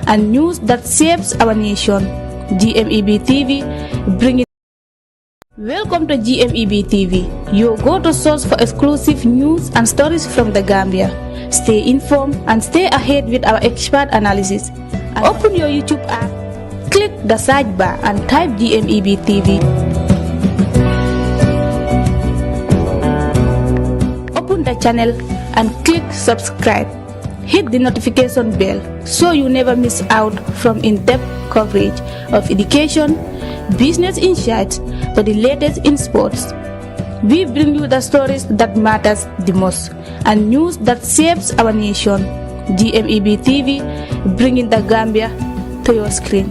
and news that shapes our nation. GMEB TV, bring it. Welcome to GMEB TV, your go-to source for exclusive news and stories from the Gambia. Stay informed and stay ahead with our expert analysis. And open your YouTube app, click the search bar and type GMEB TV. Open the channel and click subscribe. Hit the notification bell so you never miss out from in-depth coverage of education, business insights, to the latest in sports. We bring you the stories that matters the most and news that shapes our nation. GMEB TV, bringing the Gambia to your screen.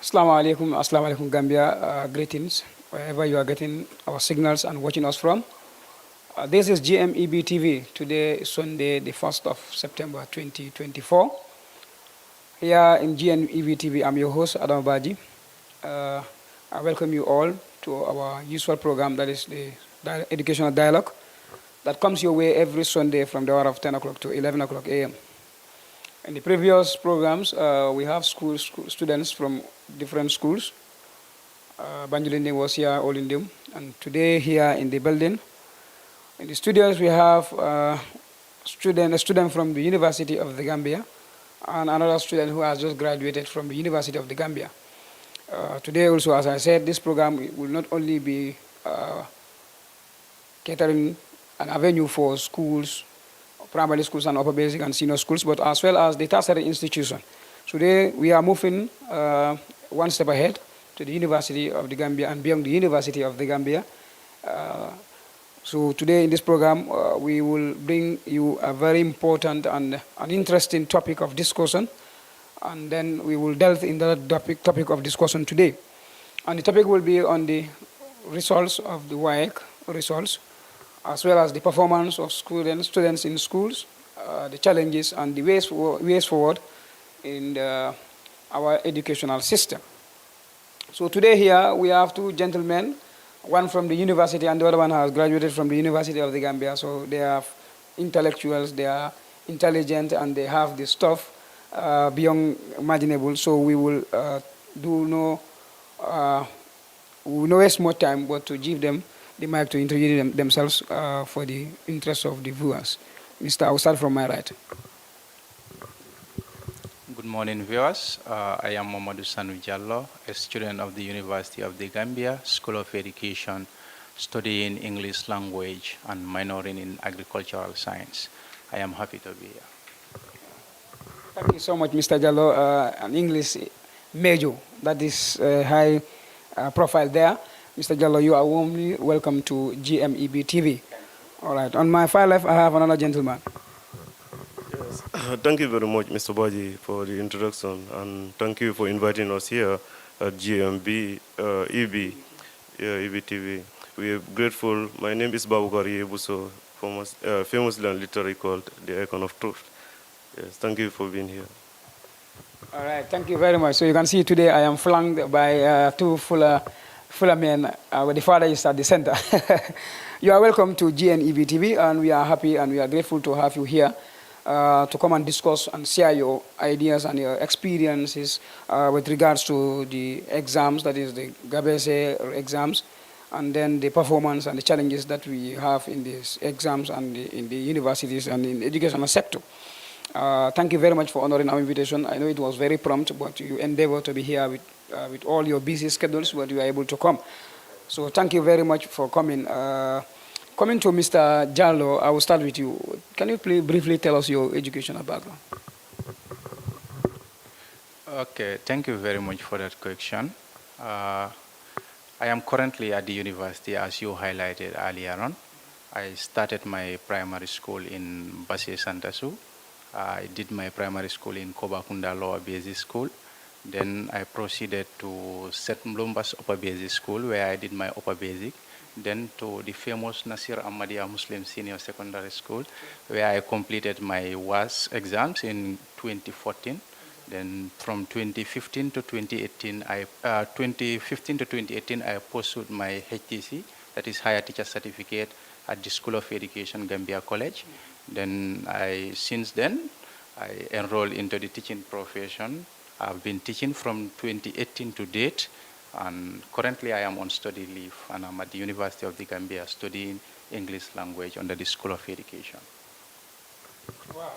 Assalamu alaikum Gambia. Greetings wherever you are getting our signals and watching us from. This is GMEB TV. Today is Sunday, the 1st of September 2024. Here in GMEB TV, I'm your host, Adam BADJIE. I welcome you all to our usual program, that is the Educational Dialogue, that comes your way every Sunday from the hour of 10 o'clock to 11 o'clock a.m. In the previous programs, we have students from different schools. Banjulinding was here, Olindum, and today here in the building, in the studios, we have a student from the University of the Gambia and another student who has just graduated from the University of the Gambia. Today also, as I said, this program will not only be catering an avenue for schools, primary schools and upper basic and senior schools, but as well as the tertiary institution. Today, we are moving one step ahead to the University of the Gambia and beyond the University of the Gambia. So today in this program, we will bring you a very important and an interesting topic of discussion, and then we will delve in that topic of discussion today. And the topic will be on the results of the WAEC results, as well as the performance of students in schools, the challenges and the ways forward in our educational system. So today here we have two gentlemen, one from the university and the other one has graduated from the University of the Gambia. So they are intellectuals, they are intelligent, and they have the stuff beyond imaginable. So we will no waste more time, but to give them the mic to introduce themselves for the interest of the viewers. Mr. I will start from my right. Good morning, viewers. I am Mamadou Sanu Jallo, a student of the University of the Gambia, School of Education, studying English language and minoring in agricultural science. I am happy to be here. Thank you so much, Mr. Jallo. An English major, that is high profile there. Mr. Jallo, you are warmly welcome to GMEB TV. All right, on my far left, I have another gentleman. Thank you very much, Mr. BADJIE, for the introduction, and thank you for inviting us here at GMEB TV. We are grateful. My name is Babukari Ebuso, famously and literally called the Icon of Truth. Yes, thank you for being here. All right, thank you very much. So you can see today I am flanked by two fuller men, where the father is at the center. You are welcome to GMEB TV, and we are happy and we are grateful to have you here. To come and discuss and share your ideas and your experiences with regards to the exams, that is the GABESE exams, and then the performance and the challenges that we have in these exams and in the universities and in the educational sector. Thank you very much for honoring our invitation. I know it was very prompt, but you endeavor to be here with all your busy schedules, but you are able to come. So thank you very much for coming. Coming to Mr. Jallo, I will start with you. Can you please briefly tell us your educational background? Okay, thank you very much for that question. I am currently at the university, as you highlighted earlier on. I started my primary school in Wassce Santasu. I did my primary school in Kobakunda Lower Basic School. Then I proceeded to St. Mlumbas Upper Basic School, where I did my upper basic. Then to the famous Nasir Ahmadiyya Muslim Senior Secondary School, where I completed my Wassce exams in 2014. Then from 2015 to 2018, I pursued my HTC, that is Higher Teacher Certificate, at the School of Education, Gambia College. Then since then, I enrolled into the teaching profession. I've been teaching from 2018 to date, and currently I am on study leave, and I'm at the University of the Gambia studying English language under the School of Education. Wow.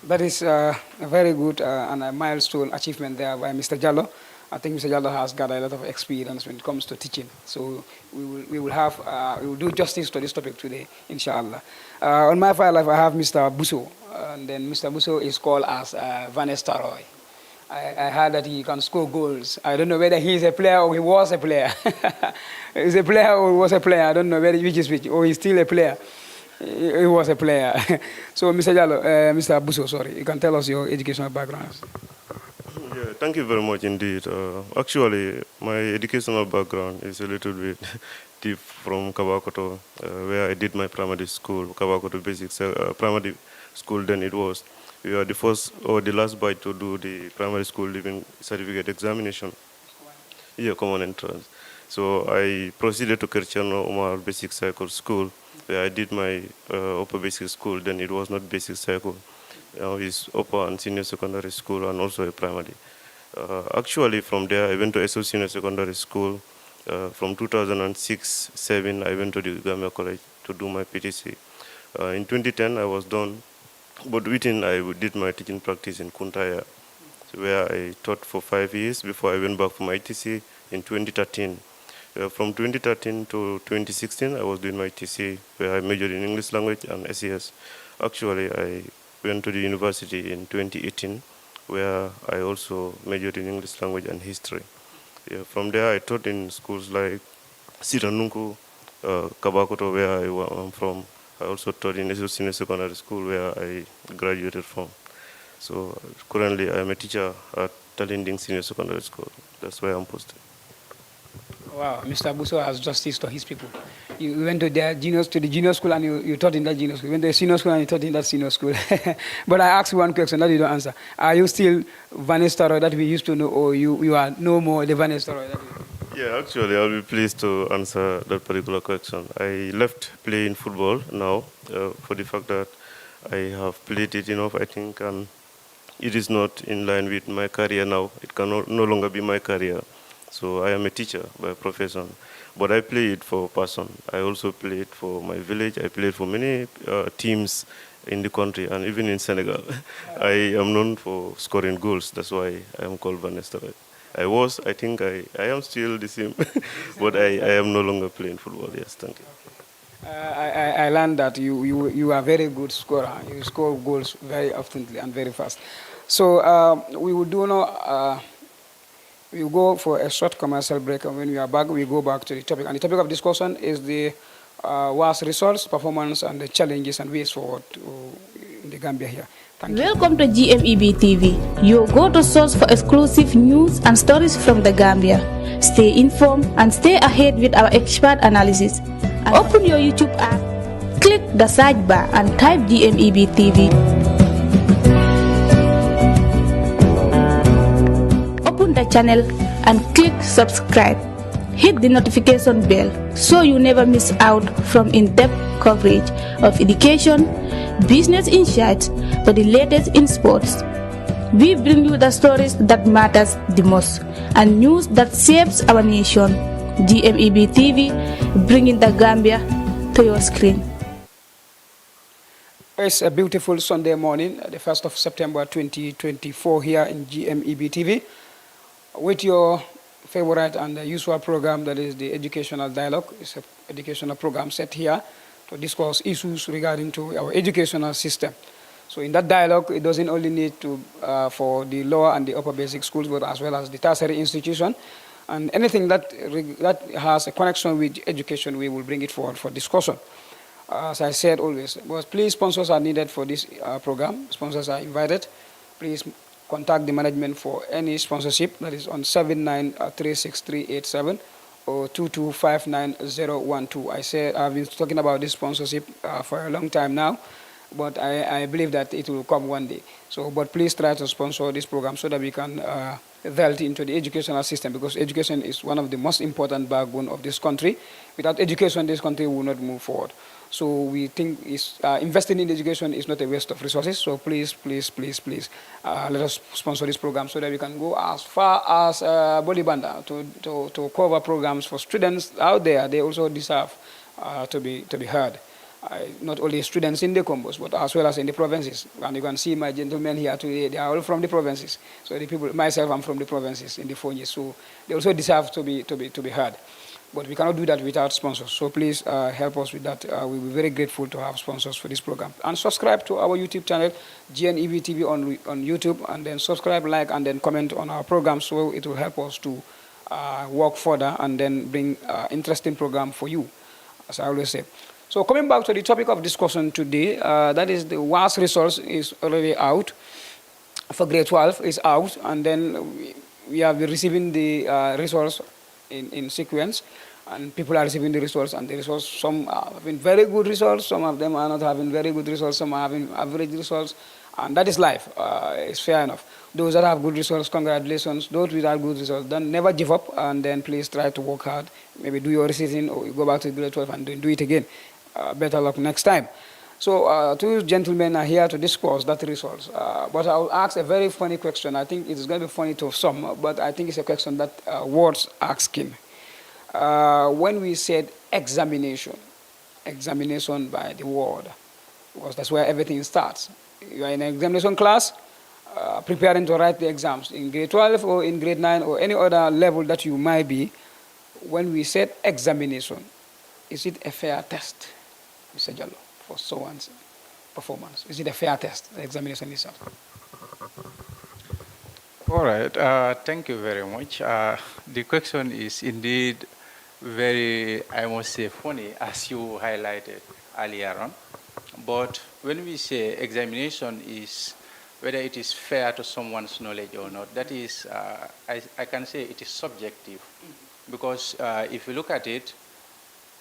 That is a very good and a milestone achievement there by Mr. Jallo. I think Mr. Jallo has got a lot of experience when it comes to teaching. So we will do justice to this topic today, inshallah. On my file, I have Mr. Busso, and then Mr. Busso is called as Vanessa Roy. I heard that he can score goals. I don't know whether he is a player or he was a player. He's a player or he was a player. I don't know which is which, or he's still a player. He was a player. So, Mr. Jallo, Mr. Busso, sorry, you can tell us your educational background. Yeah, thank you very much indeed. Actually, my educational background is a little bit deep from Kabakoto, where I did my primary school, Kabakoto Basic Primary School. Then it was, we were the first or the last batch to do the primary school living certificate examination. Yeah, common entrance. So I proceeded to Cristiano Omar Basic Cycle School, where I did my upper basic school. Then it was not basic cycle. It's upper and senior secondary school and also a primary. Actually, from there, I went to SO Senior Secondary School. From 2006-07, I went to the Gambia College to do my PTC. In 2010, I was done, but within I did my teaching practice in Kuntaya, where I taught for 5 years before I went back for my TC in 2013. From 2013 to 2016, I was doing my TC, where I majored in English language and SES. Actually, I went to the university in 2018, where I also majored in English language and history. Yeah, from there, I taught in schools like Siranunku, Kabakoto, where I'm from. I also taught in SO Senior Secondary School, where I graduated from. So currently, I'm a teacher at Talinding Senior Secondary School. That's where I'm posted. Wow, Mr. Busso has justice to his people. You went to the junior school and you taught in that junior school. You went to the senior school and you taught in that senior school. But I asked one question that you don't answer. Are you still Vanessa Roy that we used to know, or you are no more the Vanessa Roy that we... Yeah, actually, I'll be pleased to answer that particular question. I left playing football now for the fact that I have played it enough, I think, and it is not in line with my career now. It can no longer be my career. So I am a teacher by profession, but I play it for passion. I also play it for my village. I played for many teams in the country and even in Senegal. I am known for scoring goals. That's why I am called Vanessa. I think I am still the same, but I am no longer playing football. Yes, thank you. I learned that you are a very good scorer. You score goals very often and very fast. So we will do now. We will go for a short commercial break, and when we are back, we go back to the topic. And the topic of discussion is the Wassce results, performance, and the challenges and ways forward in the Gambia here. Thank you. Welcome to GMEB TV, your go-to source for exclusive news and stories from the Gambia. Stay informed and stay ahead with our expert analysis. And open your YouTube app, click the search bar, and type GMEB TV. The channel and click subscribe. Hit the notification bell so you never miss out from in-depth coverage of education, business insights, for the latest in sports. We bring you the stories that matters the most and news that shapes our nation. GMEB TV, bringing the Gambia to your screen. It's a beautiful Sunday morning, the 1st of September 2024 here in GMEB TV. With your favorite and the usual program, that is the Educational Dialogue. It's an educational program set here to discuss issues regarding to our educational system. So in that dialogue, it doesn't only need to for the lower and the upper basic schools, but as well as the tertiary institution. And anything that has a connection with education, we will bring it forward for discussion. As I said always, but please, sponsors are needed for this program. Sponsors are invited. Please contact the management for any sponsorship. That is on 79363887 or 2259012. I've been talking about this sponsorship for a long time now, but I believe that it will come one day. So, but please try to sponsor this program so that we can delve into the educational system, because education is one of the most important backbone of this country. Without education, this country will not move forward. So we think investing in education is not a waste of resources. So please, let us sponsor this program so that we can go as far as Bolibanda to cover programs for students out there. They also deserve to be heard. Not only students in the combos, but as well as in the provinces. And you can see my gentlemen here today, they are all from the provinces. So the people, myself, I'm from the provinces in the Fonyi, so they also deserve to be heard. But we cannot do that without sponsors. So please help us with that. We'll be very grateful to have sponsors for this program. And subscribe to our YouTube channel, GMEB TV on YouTube, and then subscribe, like, and then comment on our program, so it will help us to work further and then bring interesting program for you, as I always say. So coming back to the topic of discussion today, that is the Wassce results is already out. For grade 12 is out, and then we have been receiving the results in sequence, and people are receiving the results, and the results, some are having very good results, some of them are not having very good results, some are having average results, and that is life. It's fair enough. Those that have good results, congratulations. Those without good results, then never give up, and then please try to work hard. Maybe do your resitting, or you go back to grade 12 and do it again. Better luck next time. So two gentlemen are here to discuss that results. But I'll ask a very funny question. I think it's going to be funny to some, but I think it's a question that worth asking. When we said examination by the word, because that's where everything starts. You are in an examination class, preparing to write the exams in grade 12 or in grade 9 or any other level that you might be. When we said examination, is it a fair test, Mr. Jallo, for someone's performance? Is it a fair test, the examination itself? All right, thank you very much. The question is indeed very, I must say, funny, as you highlighted earlier on. But when we say examination is whether it is fair to someone's knowledge or not, that is, I can say it is subjective. Because if you look at it,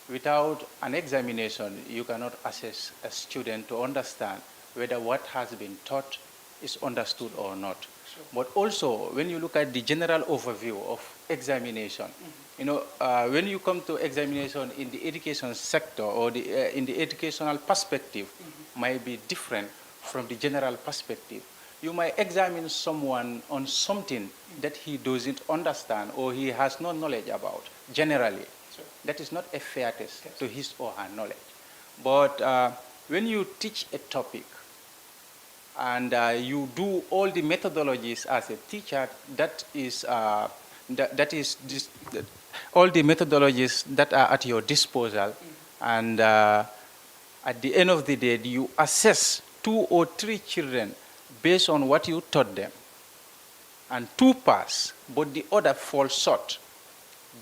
without an examination, you cannot assess a student to understand whether what has been taught is understood or not. Sure. But also, when you look at the general overview of examination, you know, when you come to examination in the education sector or in the educational perspective, might be different from the general perspective. You might examine someone on something that he doesn't understand or he has no knowledge about, generally. Sure. That is not a fair test to his or her knowledge. But when you teach a topic and you do all the methodologies as a teacher, all the methodologies that are at your disposal, and at the end of the day, you assess 2 or 3 children based on what you taught them, and 2 pass, but the other falls short,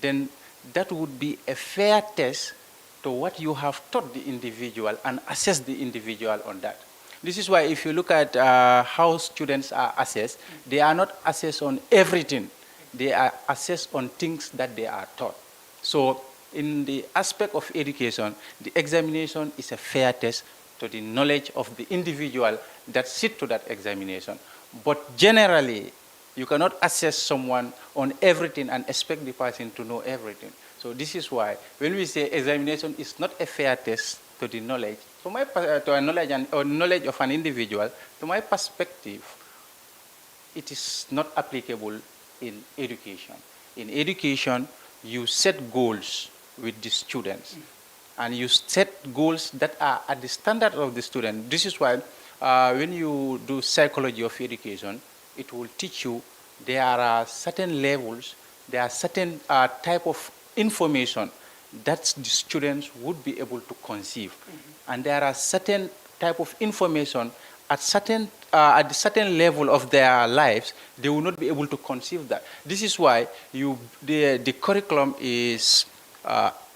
then that would be a fair test to what you have taught the individual and assess the individual on that. This is why if you look at how students are assessed, they are not assessed on everything. They are assessed on things that they are taught. So in the aspect of education, the examination is a fair test to the knowledge of the individual that sit to that examination. But generally, you cannot assess someone on everything and expect the person to know everything. So this is why when we say examination is not a fair test to the knowledge, to a knowledge of an individual, to my perspective, it is not applicable in education. In education, you set goals with the students, and you set goals that are at the standard of the student. This is why when you do psychology of education, it will teach you there are certain levels, there are certain type of information that the students would be able to conceive. And there are certain type of information at the certain level of their lives, they will not be able to conceive that. This is why the curriculum is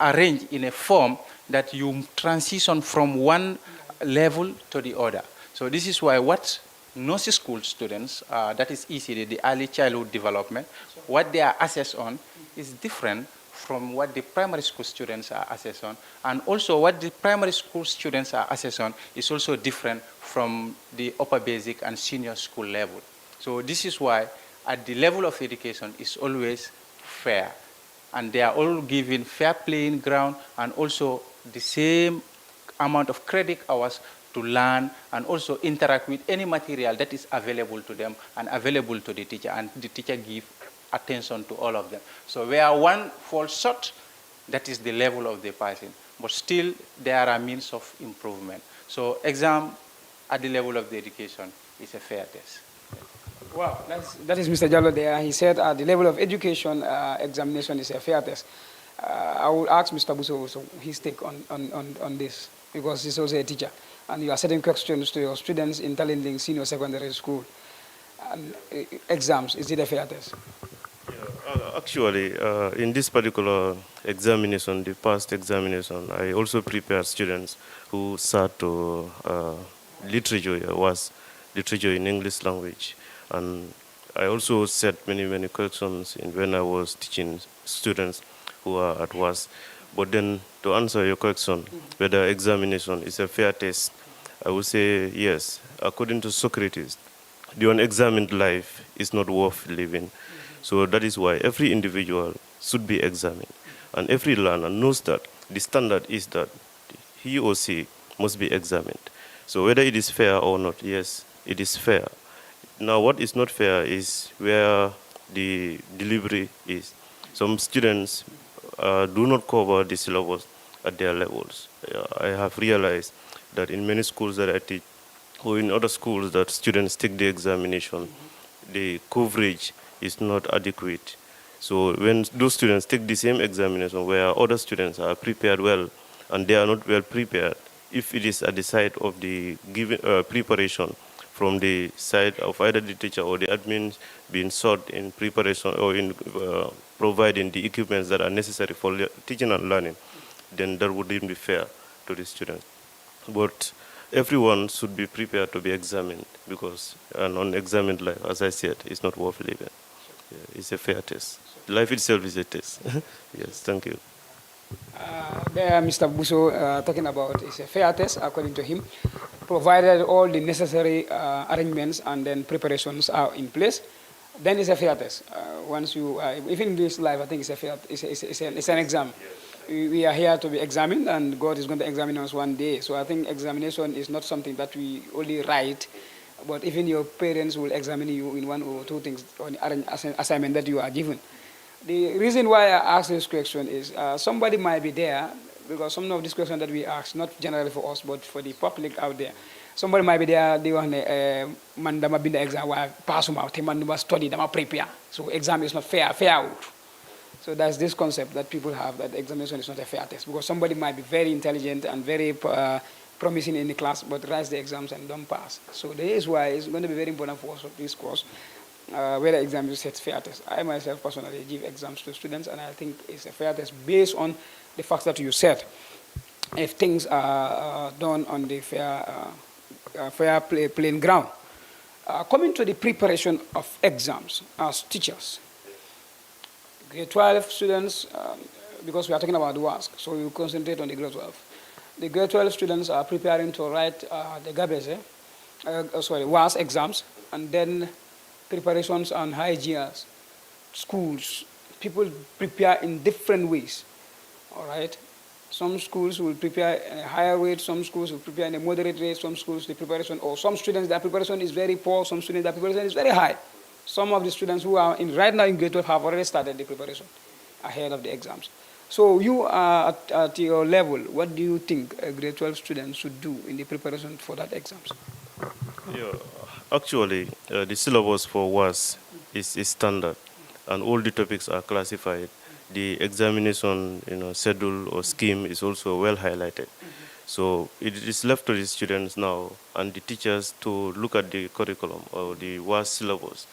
arranged in a form that you transition from one level to the other. So this is why what nursery school students, that is ECD, the early childhood development, what they are assessed on is different from what the primary school students are assessed on. And also what the primary school students are assessed on is also different from the upper basic and senior school level. So this is why at the level of education is always fair. And they are all given fair playing ground and also the same amount of credit hours to learn and also interact with any material that is available to them and available to the teacher, and the teacher give attention to all of them. So where one falls short, that is the level of the person. But still, there are means of improvement. So exam at the level of the education is a fair test. Wow, that is Mr. Jallo there. He said at the level of education, examination is a fair test. I will ask Mr. Busso also his take on this, because he's also a teacher. And you are setting questions to your students in Talending Senior Secondary School. And exams, is it a fair test? Yeah, actually, in this particular examination, the past examination, I also prepared students who sat to literature, was literature in English language. And I also set many questions when I was teaching students who are at Wassce. But then to answer your question, whether examination is a fair test, I would say yes. According to Socrates, the unexamined life is not worth living. So that is why every individual should be examined. And every learner knows that the standard is that he or she must be examined. So whether it is fair or not, yes, it is fair. Now what is not fair is where the delivery is. Some students do not cover the syllabus at their levels. I have realized that in many schools that I teach, or in other schools that students take the examination, the coverage is not adequate. So when those students take the same examination where other students are prepared well and they are not well prepared, if it is at the side of the given preparation from the side of either the teacher or the admin being sought in preparation or in providing the equipments that are necessary for teaching and learning, then that wouldn't be fair to the students. But everyone should be prepared to be examined, because an unexamined life, as I said, is not worth living. Yeah, it's a fair test. Life itself is a test. Yes, thank you. There, Mr. Busso talking about it's a fair test, according to him, provided all the necessary arrangements and then preparations are in place. Then it's a fair test. Once you, even in this life, I think it's a fair. It's an exam. We are here to be examined, and God is going to examine us one day. So I think examination is not something that we only write, but even your parents will examine you in one or two things on assignment that you are given. The reason why I ask this question is somebody might be there, because some of these questions that we ask, not generally for us, but for the public out there. Somebody might be there, they want to man dama binda exam, pass them out, man dama study, dama prepare. So exam is not fair out. So that's this concept that people have, that examination is not a fair test, because somebody might be very intelligent and very promising in the class, but writes the exams and don't pass. So that is why it's going to be very important for us for this course, whether exam is a fair test. I myself personally give exams to students, and I think it's a fair test based on the facts that you said. If things are done on the fair playing ground. Coming to the preparation of exams as teachers, grade 12 students, because we are talking about the Wassce, so we will concentrate on the grade 12. The grade 12 students are preparing to write the Wassce exams, and then preparations on high GRs, schools. People prepare in different ways, all right? Some schools will prepare in a higher rate, some schools will prepare in a moderate rate, some schools the preparation, or some students their preparation is very poor, some students their preparation is very high. Some of the students who are right now in grade 12 have already started the preparation ahead of the exams. So you are at your level, what do you think a grade 12 student should do in the preparation for that exams? Yeah, actually, the syllabus for Wassce is standard, and all the topics are classified. The examination, schedule or scheme is also well highlighted. So it is left to the students now and the teachers to look at the curriculum or the Wassce syllabus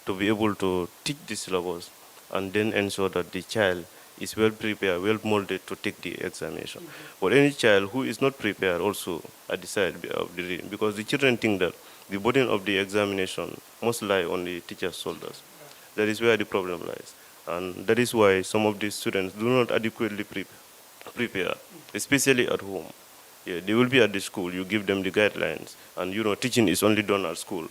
to be able to teach the syllabus and then ensure that the child is well prepared, well molded to take the examination. But any child who is not prepared also at the side of the reading, because the children think that the burden of the examination must lie on the teacher's shoulders. That is where the problem lies. And that is why some of these students do not adequately prepare, especially at home. Yeah, they will be at the school, you give them the guidelines, and teaching is only done at school,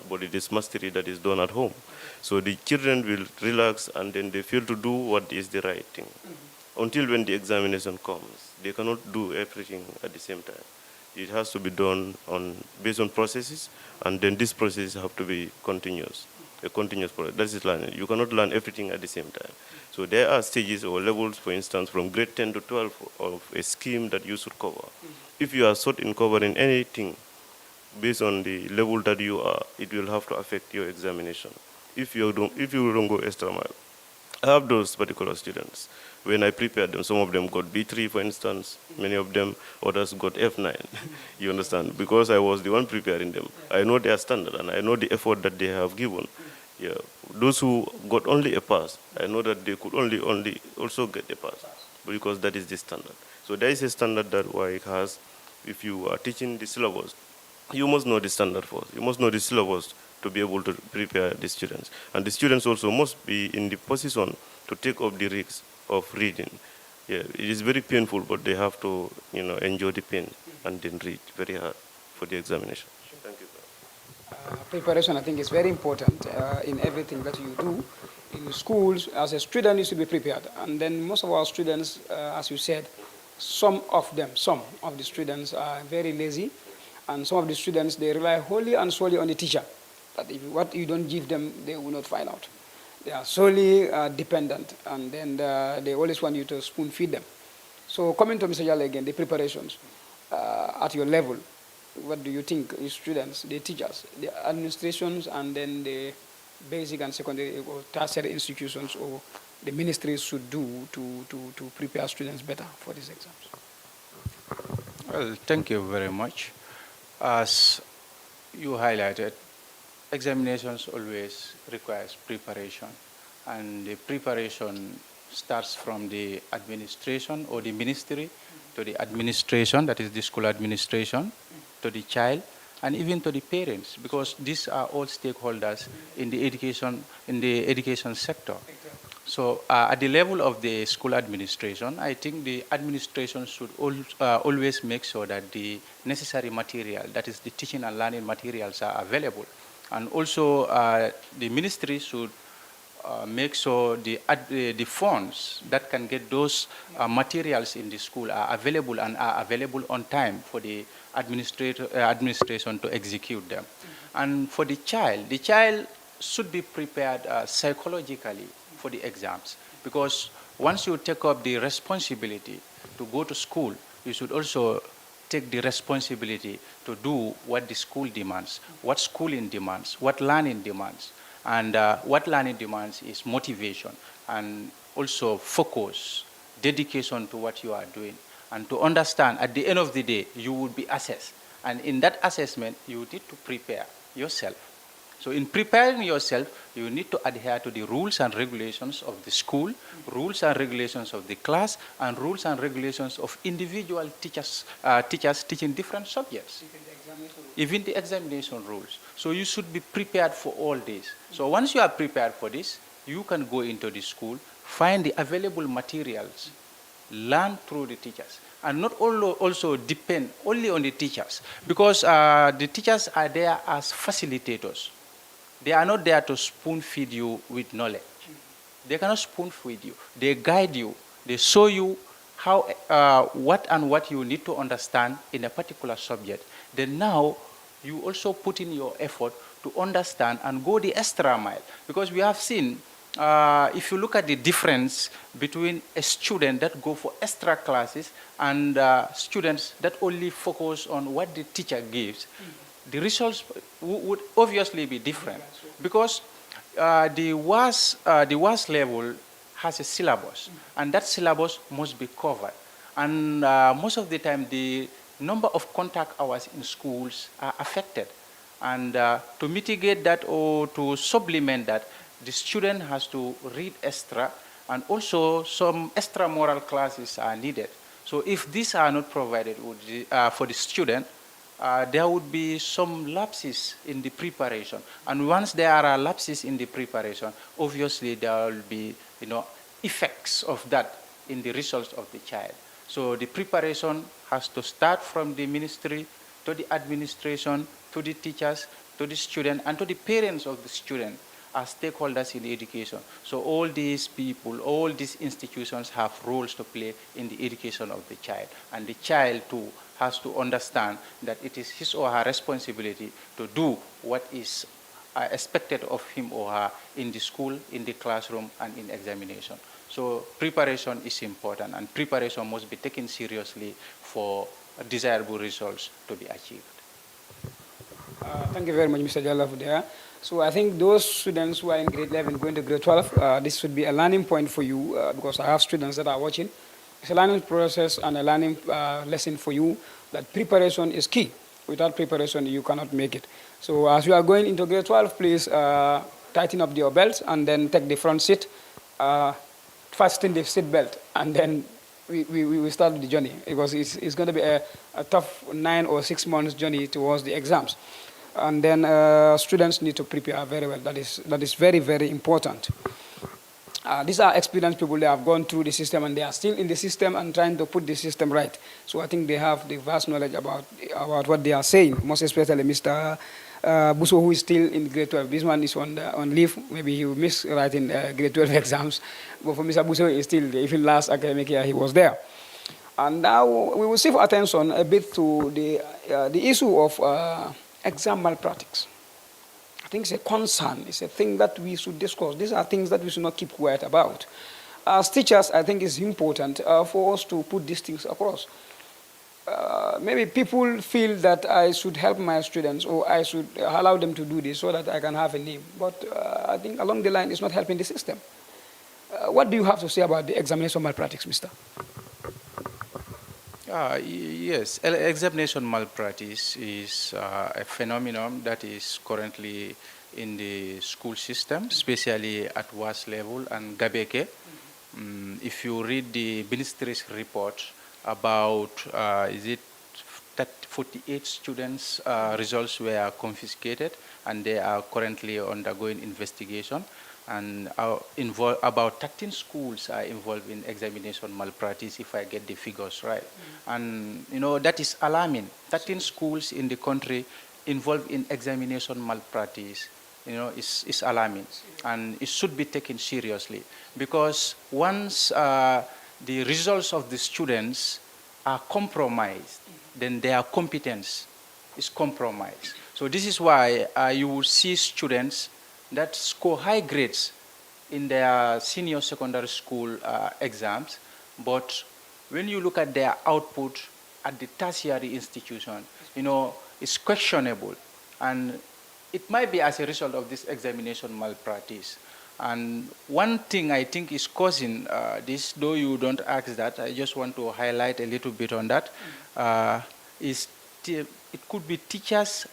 but it is mastery that is done at home. So the children will relax and then they feel to do what is the right thing. Until when the examination comes, They cannot do everything at the same time. It has to be done based on processes, and then these processes have to be continuous, a continuous process. That is learning. You cannot learn everything at the same time. So there are stages or levels, for instance, from grade 10 to 12 of a scheme that you should cover. If you are short in covering anything based on the level that you are, it will have to affect your examination. If you don't go extra mile. I have those particular students. When I prepared them, some of them got B3, for instance. Many of them, others got F9. You understand? Because I was the one preparing them. I know their standard, and I know the effort that they have given. Yeah. Those who got only a pass, I know that they could only also get a pass, because that is the standard. So there is a standard that WAEC has. If you are teaching the syllabus, you must know the standard first. You must know the syllabus to be able to prepare the students. And the students also must be in the position to take up the risks of reading. Yeah, it is very painful, but they have to, enjoy the pain and then read very hard for the examination. Thank you. Preparation, I think, is very important in everything that you do. In schools, as a student, you should be prepared. And then most of our students, as you said, some of the students are very lazy. And some of the students, they rely wholly and solely on the teacher. That if what you don't give them, they will not find out. They are solely dependent, and then they always want you to spoon feed them. So coming to Mr. Yale again, the preparations at your level, what do you think the students, the teachers, the administrations, and then the basic and secondary or tertiary institutions or the ministries should do to prepare students better for these exams? Well, thank you very much. As you highlighted, examinations always requires preparation, and the preparation starts from the administration or the ministry to the administration, that is the school administration, to the child, and even to the parents, because these are all stakeholders in the education sector. So at the level of the school administration, I think the administration should always make sure that the necessary material, that is the teaching and learning materials, are available. And also the ministry should make sure the funds that can get those materials in the school are available and are available on time for the administration to execute them. And for the child should be prepared psychologically for the exams, because once you take up the responsibility to go to school, you should also take the responsibility to do what the school demands, what schooling demands, what learning demands. And what learning demands is motivation and also focus, dedication to what you are doing. And to understand, at the end of the day, you will be assessed. And in that assessment, you need to prepare yourself. So in preparing yourself, you need to adhere to the rules and regulations of the school, rules and regulations of the class, and rules and regulations of individual teachers teaching different subjects. Even the examination rules. So you should be prepared for all this. So once you are prepared for this, you can go into the school, find the available materials, learn through the teachers, and not also depend only on the teachers, because the teachers are there as facilitators. They are not there to spoon feed you with knowledge. They cannot spoon feed you. They guide you. They show you how, what you need to understand in a particular subject. Then now you also put in your effort to understand and go the extra mile. Because we have seen, if you look at the difference between a student that go for extra classes and students that only focus on what the teacher gives, the results would obviously be different, because the Wassce level has a syllabus, and that syllabus must be covered. And most of the time, the number of contact hours in schools are affected. And to mitigate that or to supplement that, the student has to read extra, and also some extramural classes are needed. So if these are not provided for the student, there would be some lapses in the preparation. And once there are lapses in the preparation, obviously there will be, effects of that in the results of the child. So the preparation has to start from the ministry to the administration, to the teachers, to the student, and to the parents of the student. are stakeholders in education. So all these people, all these institutions have roles to play in the education of the child. And the child too has to understand that it is his or her responsibility to do what is expected of him or her in the school, in the classroom, and in examination. So preparation is important, and preparation must be taken seriously for desirable results to be achieved. Thank you very much, Mr. Jalaf there. So I think those students who are in grade 11 going to grade 12, this should be a learning point for you because I have students that are watching. It's a learning process and a learning lesson for you that preparation is key. Without preparation, you cannot make it. So as you are going into grade 12, please tighten up your belts and then take the front seat, fasten the seat belt, and then we start the journey because it's going to be a tough 9 or 6 months journey towards the exams. And then students need to prepare very well. That is very, very important. These are experienced people. They have gone through the system and they are still in the system and trying to put the system right. So I think they have the vast knowledge about what they are saying, most especially Mr. Busso, who is still in grade 12. This one is on leave. Maybe he will miss writing grade 12 exams. But for Mr. Busso, he's still there. Even last academic year, he was there. And now we will shift attention a bit to the issue of exam malpractice. I think it's a concern. It's a thing that we should discuss. These are things that we should not keep quiet about. As teachers, I think it's important for us to put these things across. Maybe people feel that I should help my students or I should allow them to do this so that I can have a name. But I think along the line, it's not helping the system. What do you have to say about the examination malpractice, Mr.? Yes, examination malpractice is a phenomenon that is currently in the school system, especially at Wassce level and Gabeke. If you read the ministry's report about, is it that 48 students' results were confiscated and they are currently undergoing investigation. And about 13 schools are involved in examination malpractice, if I get the figures right. And, you know, that is alarming. 13 schools in the country involved in examination malpractice, you know, is alarming. And it should be taken seriously. Because once the results of the students are compromised, then their competence is compromised. So this is why you will see students that score high grades in their senior secondary school exams, but when you look at their output at the tertiary institution, you know, it's questionable. And it might be as a result of this examination malpractice. And one thing I think is causing this, though you don't ask that, I just want to highlight a little bit on that, is it could be teachers,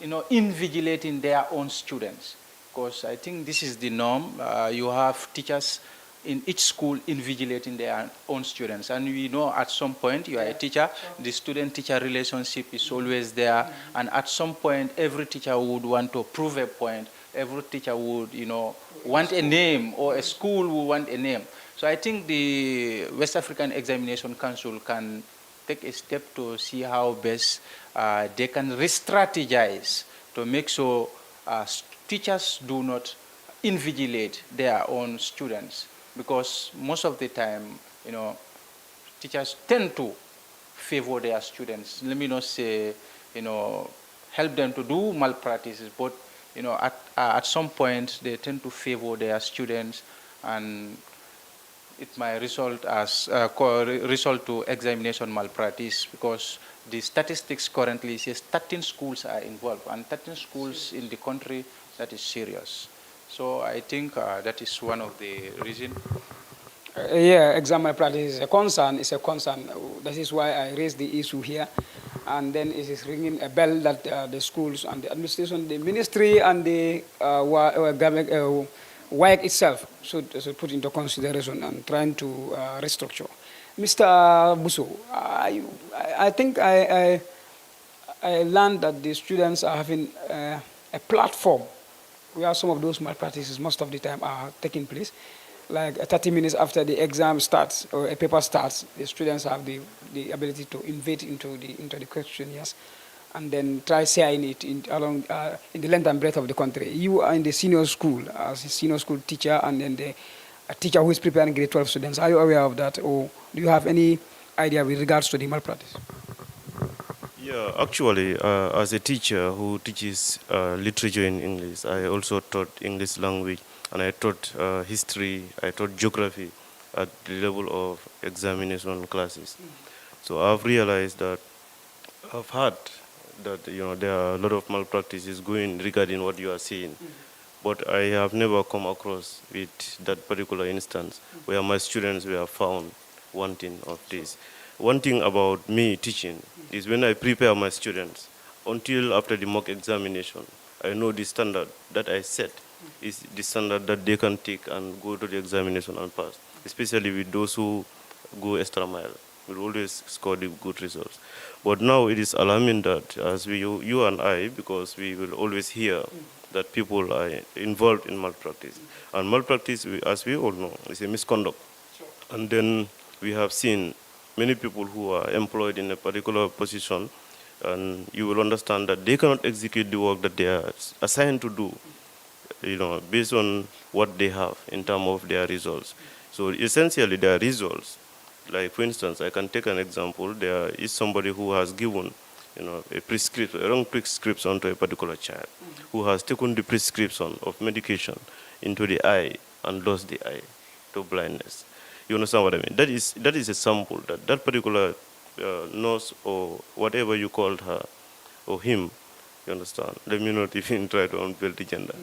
you know, invigilating their own students. Because I think this is the norm. You have teachers in each school invigilating their own students. And we know at some point you are a teacher, the student-teacher relationship is always there. And at some point, every teacher would want to prove a point. Every teacher would, you know, want a name, or a school would want a name. So I think the West African Examination Council can take a step to see how best they can re-strategize to make sure teachers do not invigilate their own students, because most of the time, you know, teachers tend to favor their students. Let me not say, you know, help them to do malpractices, but, you know, at some point they tend to favor their students, and it might result to examination malpractice, because the statistics currently says 13 schools are involved, and 13 schools in the country. That is serious. So I think that is one of the reasons. Yeah, exam malpractice is a concern. It's a concern. That is why I raised the issue here. And then it is ringing a bell that the schools and the administration, the ministry and the WAEC itself should put into consideration and trying to restructure. Mr. Busso, I think I learned that the students are having a platform where some of those malpractices most of the time are taking place. Like 30 minutes after the exam starts or a paper starts, the students have the ability to invade into the questionnaires and then try sharing it along in the length and breadth of the country. You are in the senior school as a senior school teacher, and then a teacher who is preparing grade 12 students. Are you aware of that, or do you have any idea with regards to the malpractice? Yeah, actually, as a teacher who teaches literature in English, I also taught English language, and I taught history, I taught geography at the level of examination classes. So I've realized that I've heard that there are a lot of malpractices going regarding what you are saying, but I have never come across with that particular instance where my students were found wanting of this. One thing about me teaching is when I prepare my students, until after the mock examination, I know the standard that I set is the standard that they can take and go to the examination and pass, especially with those who go extra mile, will always score the good results. But now it is alarming that as you and I, because we will always hear that people are involved in malpractice. And malpractice, as we all know, is a misconduct. And then we have seen many people who are employed in a particular position, and you will understand that they cannot execute the work that they are assigned to do, based on what they have in terms of their results. So essentially, their results, like for instance, I can take an example. There is somebody who has given, a wrong prescription to a particular child, who has taken the prescription of medication into the eye and lost the eye to blindness. You understand what I mean? That is a sample that particular nurse or whatever you called her or him, you understand? Let me not even try to unveil the gender,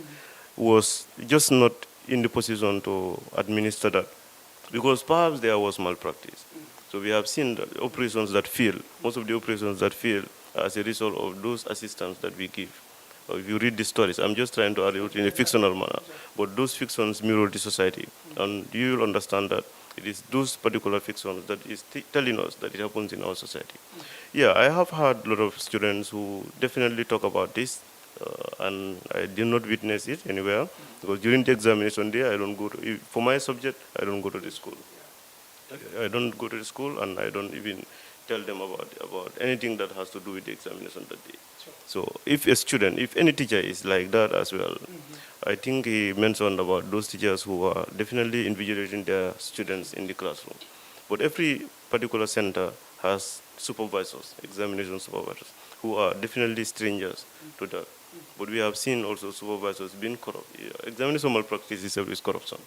was just not in the position to administer that, because perhaps there was malpractice. So we have seen that operations that fail, most of the operations that fail are as a result of those assistance that we give. If you read the stories, I'm just trying to argue it in a fictional manner, but those fictions mirror the society, and you will understand that it is those particular fictions that is telling us that it happens in our society. Yeah, I have had a lot of students who definitely talk about this, and I did not witness it anywhere, because during the examination day, I don't go to, for my subject, I don't go to the school. I don't go to the school, and I don't even tell them about anything that has to do with the examination that day. So if a student, if any teacher is like that as well, I think he mentioned about those teachers who are definitely invigilating their students in the classroom. But every particular center has supervisors, examination supervisors, who are definitely strangers to that. But we have seen also supervisors being corrupt. Examination malpractice itself is corruption.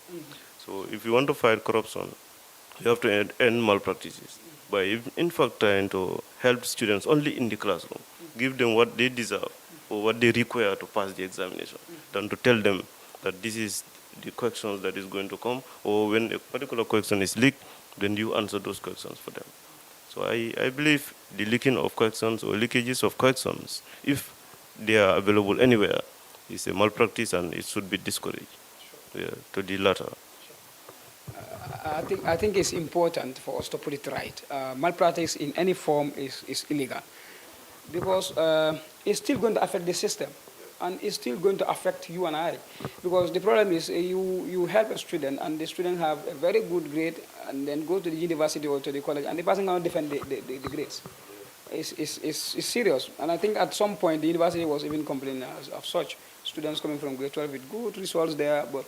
So if you want to fight corruption, you have to end malpractices by, in fact, trying to help students only in the classroom, give them what they deserve or what they require to pass the examination, than to tell them that this is the questions that is going to come, or when a particular question is leaked, then you answer those questions for them. So I believe the leaking of questions or leakages of questions, if they are available anywhere, is a malpractice, and it should be discouraged to the latter. I think it's important for us to put it right. Malpractice in any form is illegal, because it's still going to affect the system, and it's still going to affect you and I. Because the problem is you help a student, and the student have a very good grade, and then go to the university or to the college, and the person cannot defend the grades. It's serious. And I think at some point the university was even complaining of such students coming from grade 12 with good results there, but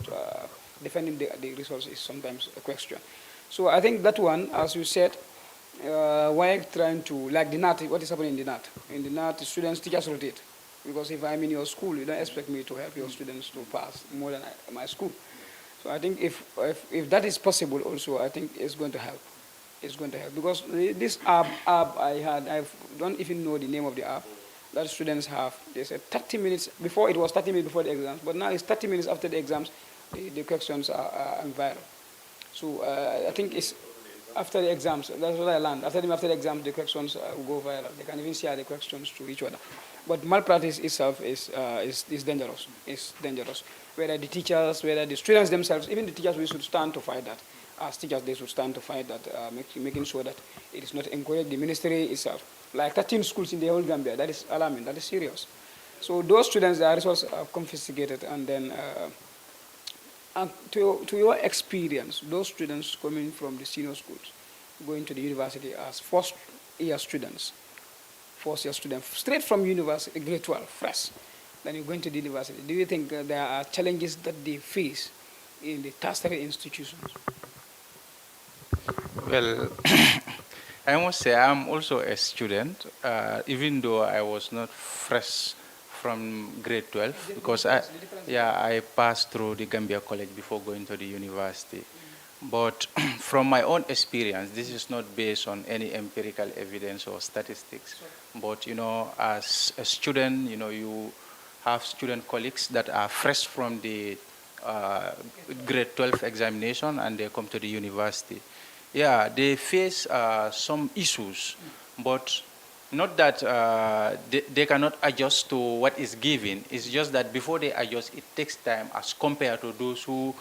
defending the results is sometimes a question. So I think that one, as you said, why trying to, like the NAT, what is happening in the NAT? In the NAT, students, teachers rotate. Because if I'm in your school, you don't expect me to help your students to pass more than my school. So I think if that is possible also, I think it's going to help. It's going to help. Because this app I don't even know the name of the app that students have. They said 30 minutes, before it was 30 minutes before the exams, but now it's 30 minutes after the exams, the questions are viral. So I think it's after the exams, that's what I learned. After the exams, the questions will go viral. They can even share the questions to each other. But malpractice itself is dangerous. It's dangerous. Whether the teachers, whether the students themselves, even the teachers, we should stand to fight that. As teachers, they should stand to fight that, making sure that it is not encouraged. The ministry itself, like 13 schools in the whole Gambia, that is alarming, that is serious. So those students, their results are confiscated, and then and to your experience, those students coming from the senior schools, going to the university as first-year students, first-year student, straight from university, grade 12, fresh, then you're going to the university. Do you think there are challenges that they face in the tertiary institutions? Well, I must say I'm also a student, even though I was not fresh from grade 12, because I passed through the Gambia College before going to the university. But from my own experience, this is not based on any empirical evidence or statistics. But, as a student, you have student colleagues that are fresh from the grade 12 examination and they come to the university. Yeah, they face some issues, but not that they cannot adjust to what is given. It's just that before they adjust, it takes time as compared to those who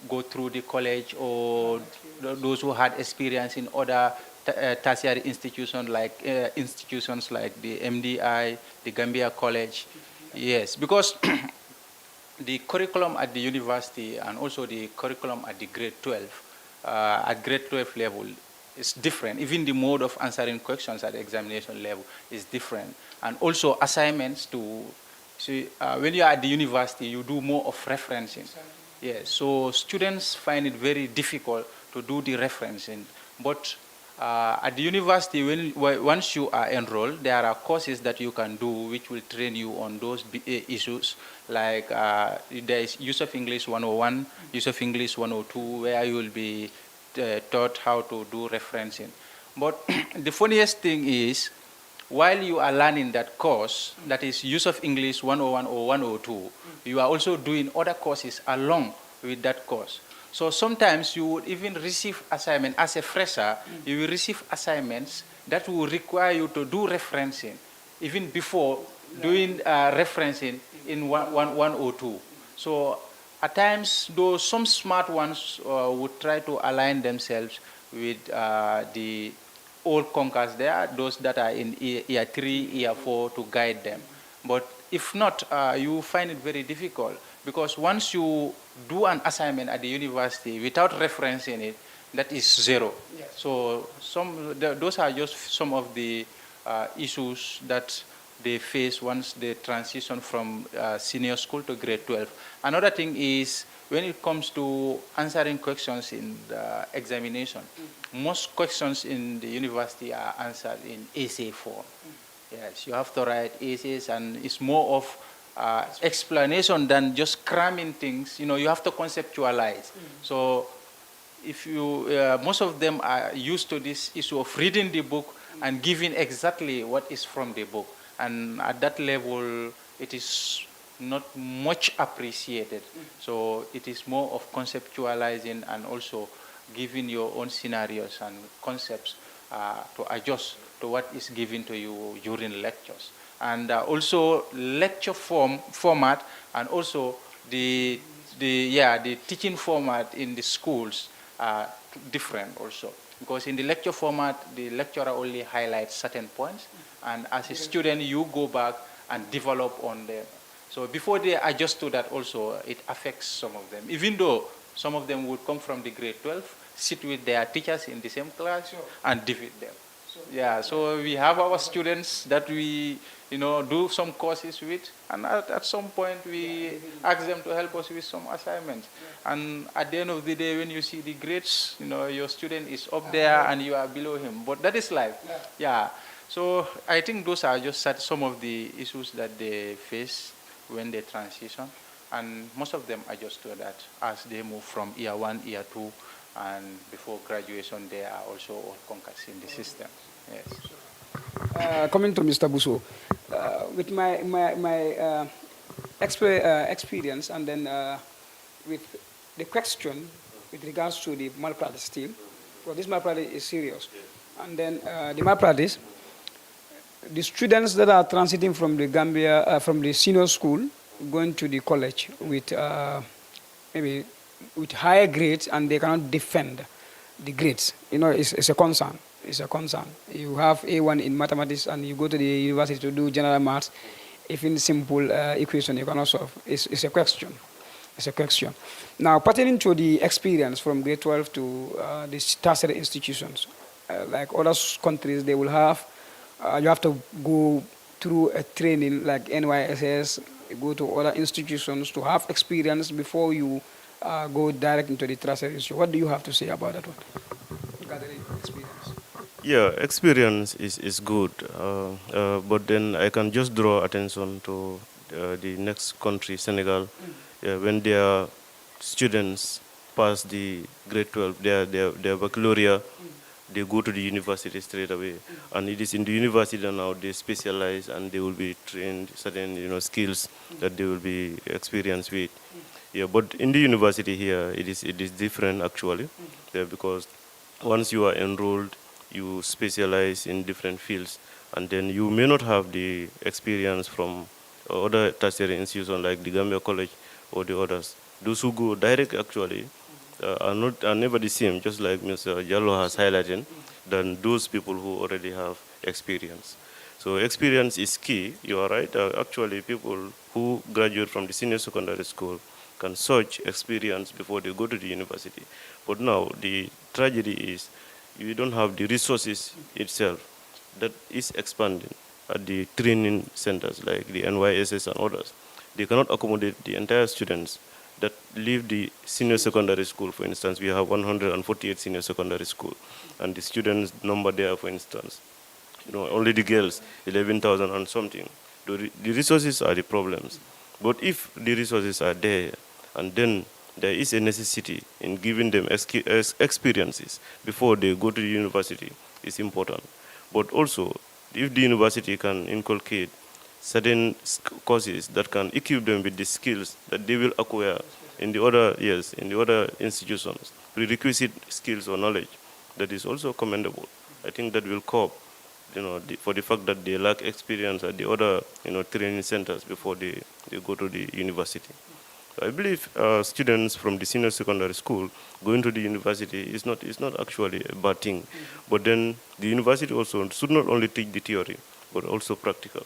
go through the college or those who had experience in other tertiary institutions like the MDI, the Gambia College. Yes, because the curriculum at the university and also the curriculum at the grade 12, at grade 12 level is different. Even the mode of answering questions at the examination level is different. And also assignments to, when you are at the university, you do more of referencing. Yes, so students find it very difficult to do the referencing. But at the university, once you are enrolled, there are courses that you can do which will train you on those issues. Like there is Use of English 101, Use of English 102, where you will be taught how to do referencing. But the funniest thing is, while you are learning that course, that is Use of English 101 or 102, you are also doing other courses along with that course. So sometimes you would even receive assignment as a fresher, you will receive assignments that will require you to do referencing, even before doing referencing in 102. So at times, though some smart ones would try to align themselves with the old conkers there, those that are in year 3, year 4 to guide them. But if not, you find it very difficult, because once you do an assignment at the university without referencing it, that is zero. Yes. So those are just some of the issues that they face once they transition from senior school to grade 12. Another thing is, when it comes to answering questions in the examination, most questions in the university are answered in essay form. Yes, you have to write essays, and it's more of explanation than just cramming things. You have to conceptualize. So if you, most of them are used to this issue of reading the book and giving exactly what is from the book. And at that level, it is not much appreciated. So it is more of conceptualizing and also giving your own scenarios and concepts to adjust to what is given to you during lectures. And also lecture format, and also the teaching format in the schools are different also. Because in the lecture format, the lecturer only highlights certain points, and as a student, you go back and develop on them. So before they adjust to that also, it affects some of them. Even though some of them would come from the grade 12, sit with their teachers in the same class and defeat them. Yeah, so we have our students that we, do some courses with, and at some point we ask them to help us with some assignments. And at the end of the day, when you see the grades, your student is up there and you are below him. But that is life. Yeah. So I think those are just some of the issues that they face when they transition, and most of them adjust to that as they move from year 1, year 2, and before graduation, they are also all conquered in the system. Yes. Coming to Mr. Busso, with my experience, and then with the question with regards to the malpractice team, well, this malpractice is serious. And then the malpractice, the students that are transiting from the Gambia, from the senior school, going to the college with maybe with higher grades, and they cannot defend the grades. It's a concern. It's a concern. You have A1 in mathematics, and you go to the university to do general maths. If in simple equation you cannot solve, it's a question. It's a question. Now, pertaining to the experience from grade 12 to the tertiary institutions, like other countries, they will have you have to go through a training like NYSS, go to other institutions to have experience before you go direct into the treasury. So what do you have to say about that one? Gathering experience. Yeah, experience is good, but then I can just draw attention to the next country, Senegal, when their students pass the grade 12, their baccalaureate, they go to the university straight away. And it is in the university now they specialize and they will be trained certain skills that they will be experienced with. Yeah, but in the university here, it is different actually, because once you are enrolled, you specialize in different fields, and then you may not have the experience from other tertiary institutions like the Gambia College or the others. Those who go direct actually are never the same, just like Mr. Jallo has highlighted, than those people who already have experience. So experience is key. You are right. Actually, people who graduate from the senior secondary school can search experience before they go to the university. But now the tragedy is you don't have the resources itself that is expanding at the training centers like the NYSS and others. They cannot accommodate the entire students that leave the senior secondary school. For instance, we have 148 senior secondary school, and the students number there, for instance, only the girls, 11,000 and something. The resources are the problems. But if the resources are there, and then there is a necessity in giving them experiences before they go to the university, is important. But also, if the university can inculcate certain courses that can equip them with the skills that they will acquire in the other institutions, prerequisite skills or knowledge, that is also commendable. I think that will cope, for the fact that they lack experience at the other, training centers before they go to the university. I believe students from the senior secondary school going to the university is not actually a bad thing. But then the university also should not only teach the theory, but also practical.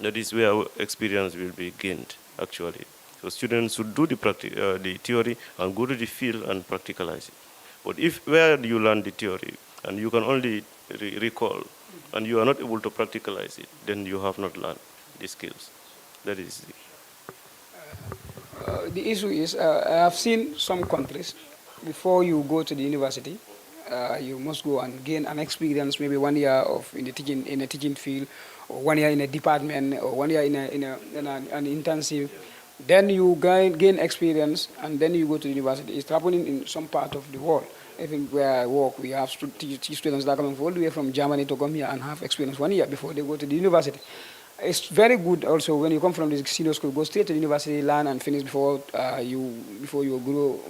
That is where our experience will be gained, actually. So students should do the theory and go to the field and practicalize it. But if where you learn the theory and you can only recall and you are not able to practicalize it, then you have not learned the skills. That is it. The issue is, I have seen some countries, before you go to the university, you must go and gain an experience, maybe 1 year in a teaching field, or 1 year in a department, or 1 year in an intensive. Then you gain experience, and then you go to the university. It's happening in some part of the world. Even where I work, we have students that are coming all the way from Germany to come here and have experience 1 year before they go to the university. It's very good also when you come from the senior school, go straight to the university, learn and finish before you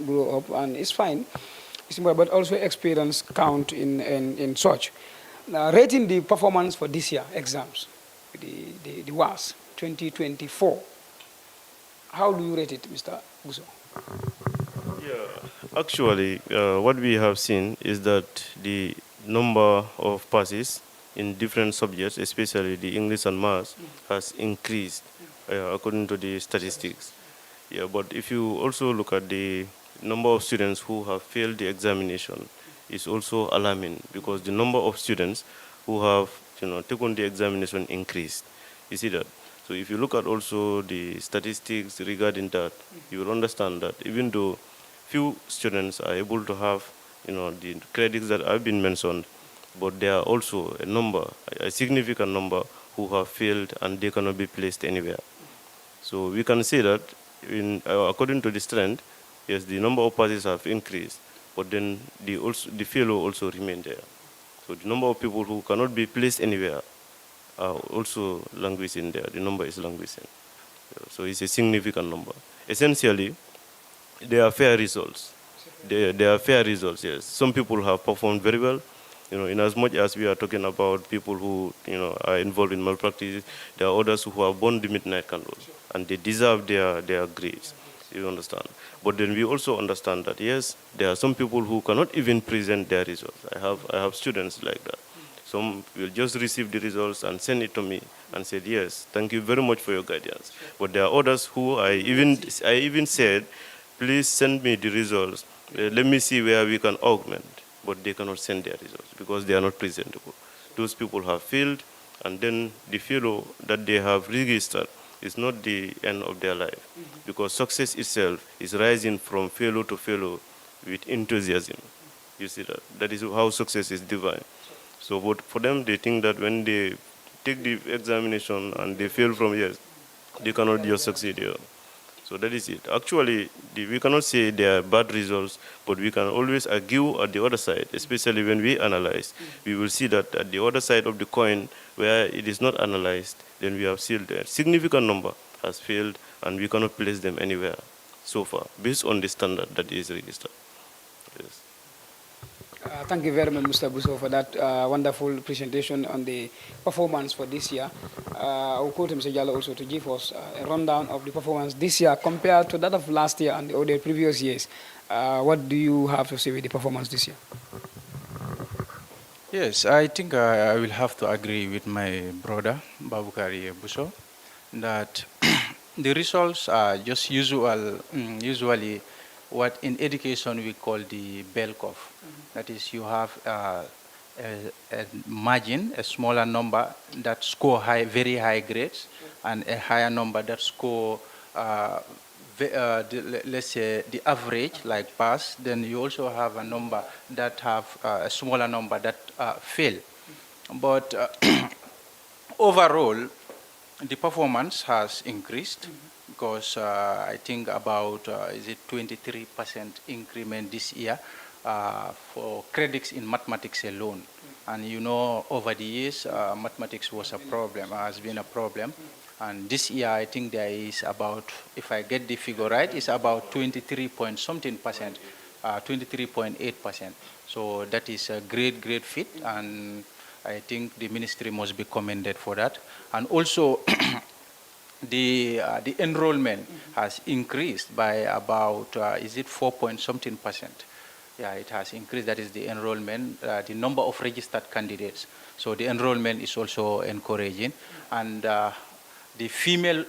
grow up, and it's fine. But also experience count in such. Rating the performance for this year exams, the Wassce 2024. How do you rate it, Mr. Buso? Yeah, actually, what we have seen is that the number of passes in different subjects, especially the English and Maths, has increased according to the statistics. Yeah, but if you also look at the number of students who have failed the examination, is also alarming because the number of students who have taken the examination increased. You see that? So if you look at also the statistics regarding that, you will understand that even though few students are able to have the credits that have been mentioned, but there are also a significant number who have failed and they cannot be placed anywhere. So we can say that according to this trend, yes, the number of passes have increased, but then the failure also remain there. So the number of people who cannot be placed anywhere are also languishing there. The number is languishing. So it's a significant number. Essentially, they are fair results. They are fair results, yes. Some people have performed very well. In as much as we are talking about people who, are involved in malpractice, there are others who have burned the midnight candles, and they deserve their grades. You understand? But then we also understand that, yes, there are some people who cannot even present their results. I have students like that. Some will just receive the results and send it to me and said, yes, thank you very much for your guidance. But there are others who I even said, please send me the results. Let me see where we can augment. But they cannot send their results because they are not presentable those people have failed, and then the failure that they have registered is not the end of their life, because success itself is rising from failure to failure with enthusiasm. You see that? That is how success is divine. So for them, they think that when they take the examination and they fail from here, they cannot just succeed here. So that is it. Actually, we cannot say they are bad results, but we can always argue at the other side, especially when we analyze. We will see that at the other side of the coin, where it is not analyzed, then we have seen a significant number has failed, and we cannot place them anywhere so far, based on the standard that is registered. Yes. Thank you very much, Mr. Busso, for that wonderful presentation on the performance for this year. I will quote Mr. Jallo also to give us a rundown of the performance this year compared to that of last year and the previous years. What do you have to say with the performance this year? Yes, I think I will have to agree with my brother, Babukari Busso, that the results are just usually what in education we call the bell curve. That is, you have a margin, a smaller number that score very high grades, and a higher number that score, let's say, the average, like pass. Then you also have a number that have a smaller number that fail. But overall, the performance has increased. Because I think about, is it 23% increment this year for credits in mathematics alone. And you know, over the years, mathematics was a problem, has been a problem. And this year, I think there is about, if I get the figure right, it's about 23.8%. So that is a great feat, and I think the ministry must be commended for that. And also, the enrollment has increased by about, is it 4.something%? Yeah, it has increased. That is the enrollment, the number of registered candidates. So the enrollment is also encouraging. And the female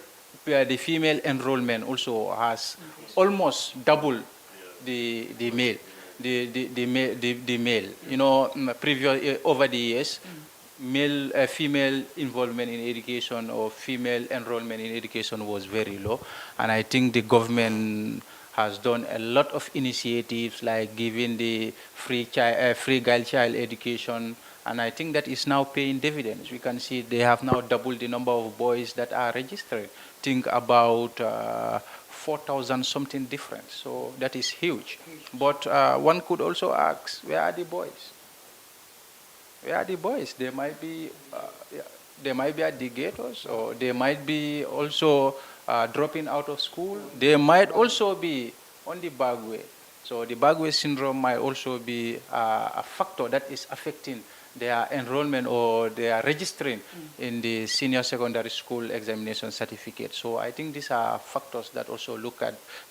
enrollment also has almost double the male. The male. You know, over the years, female involvement in education or female enrollment in education was very low, and I think the government has done a lot of initiatives like giving the free girl child education, and I think that is now paying dividends. We can see they have now doubled the number of boys that are registered. Think about 4,000 something difference, so that is huge. But one could also ask, where are the boys? Where are the boys? They might be at the ghettos, or they might be also dropping out of school. They might also be on the backway. So the backway syndrome might also be a factor that is affecting their enrollment or their registering in the senior secondary school examination certificate. So I think these are factors that also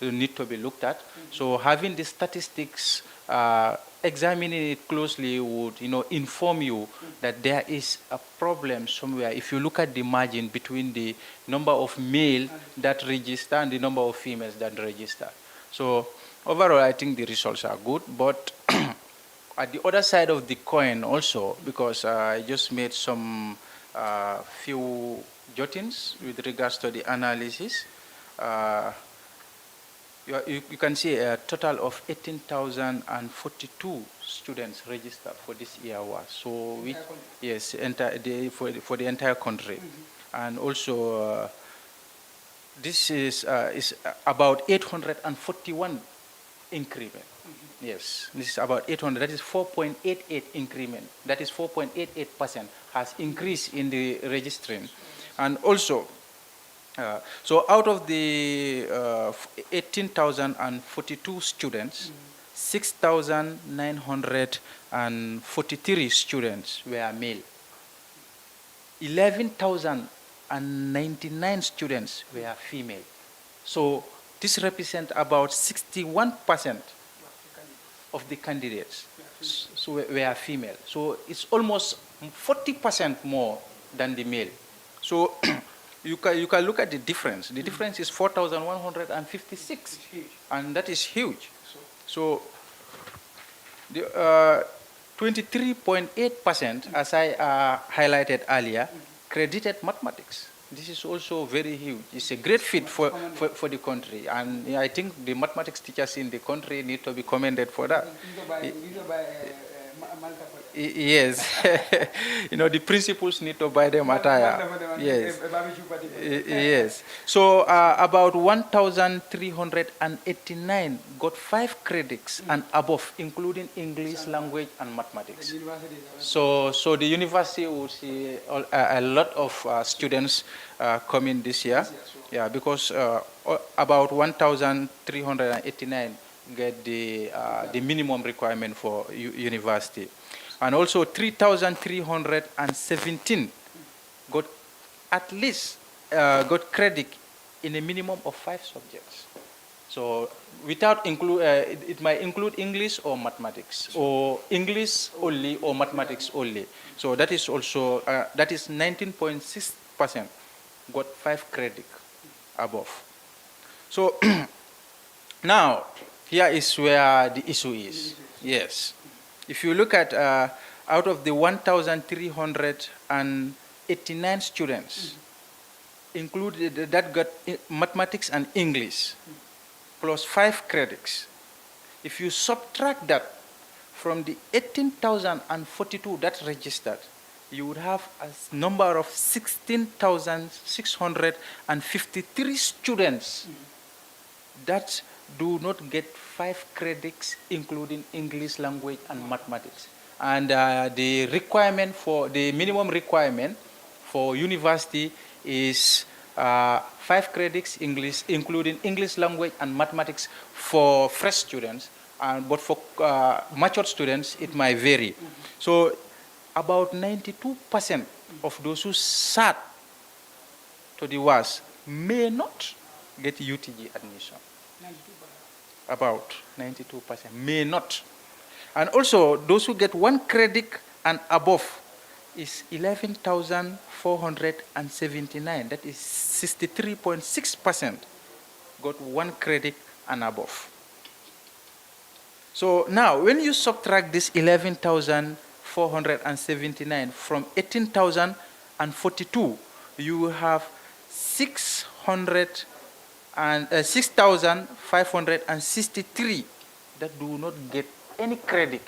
need to be looked at. So having the statistics, examining it closely would, inform you that there is a problem somewhere. If you look at the margin between the number of male that register and the number of females that register. So overall, I think the results are good, but at the other side of the coin also, because I just made some few jottings with regards to the analysis. You can see a total of 18,042 students registered for this year was. So yes, for the entire country. And also this is about 841 increment. Yes, this is about 800. That is 4.88 increment. That is 4.88% has increased in the registering. And also, so out of the 18,042 students, 6,943 students were male. 11,099 students were female. So this represents about 61% of the candidates were female. So it's almost 40% more than the male. So you can look at the difference. The difference is 4,156, and that is huge. So 23.8%, as I highlighted earlier, credited mathematics. This is also very huge. It's a great feat for the country. And I think the mathematics teachers in the country need to be commended for that. Yes. The principals need to buy them attire. Yes. Yes. So about 1,389 got 5 credits and above, including English language and mathematics. So the university will see a lot of students coming this year. Yeah, because about 1,389 get the minimum requirement for university. And also 3,317 got at least got credit in a minimum of 5 subjects. So without it might include English or mathematics, or English only or mathematics only. So that is also that is 19.6% got 5 credit above. So now here is where the issue is. Yes. If you look at out of the 1,389 students included that got mathematics and English plus 5 credits, if you subtract that from the 18,042 that registered, you would have a number of 16,653 students that do not get 5 credits, including English language and mathematics. And the requirement for the minimum requirement for university is 5 credits English, including English language and mathematics for fresh students. But for matured students, it might vary. So about 92% of those who sat to the Wassce may not get UTG admission. About 92% may not. And also, those who get 1 credit and above is 11,479. That is 63.6% got 1 credit and above. So now, when you subtract this 11,479 from 18,042, you have 6,563 that do not get any credit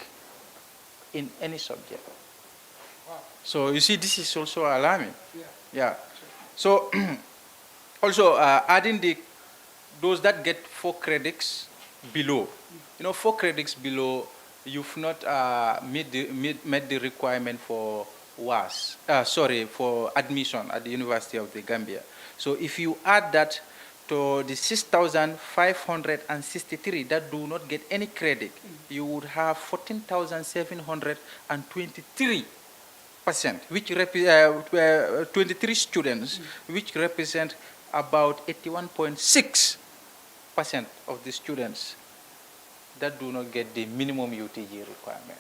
in any subject. So you see, this is also alarming. Yeah. So also adding those that get 4 credits below. 4 credits below, you've not met the requirement for Wassce. For admission at the University of the Gambia. So if you add that to the 6,563 that do not get any credit, you would have 14,723%, which 23 students, which represent about 81.6% of the students that do not get the minimum UTG requirement.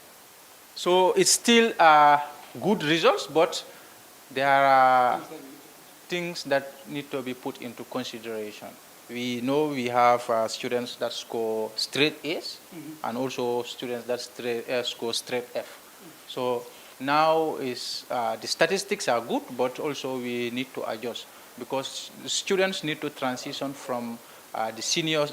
So it's still good results, but there are things that need to be put into consideration. We know we have students that score straight A's and also students that score straight F. So now the statistics are good, but also we need to adjust because the students need to transition from the senior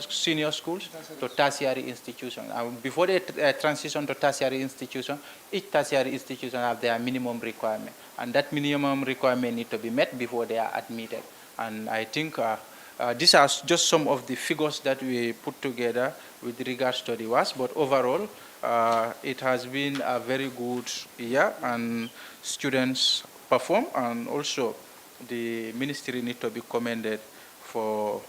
schools to tertiary institutions. Before they transition to tertiary institution, each tertiary institution have their minimum requirement, and that minimum requirement need to be met before they are admitted. And I think these are just some of the figures that we put together with regards to the Wassce, but overall it has been a very good year and students perform, and also the ministry need to be commended for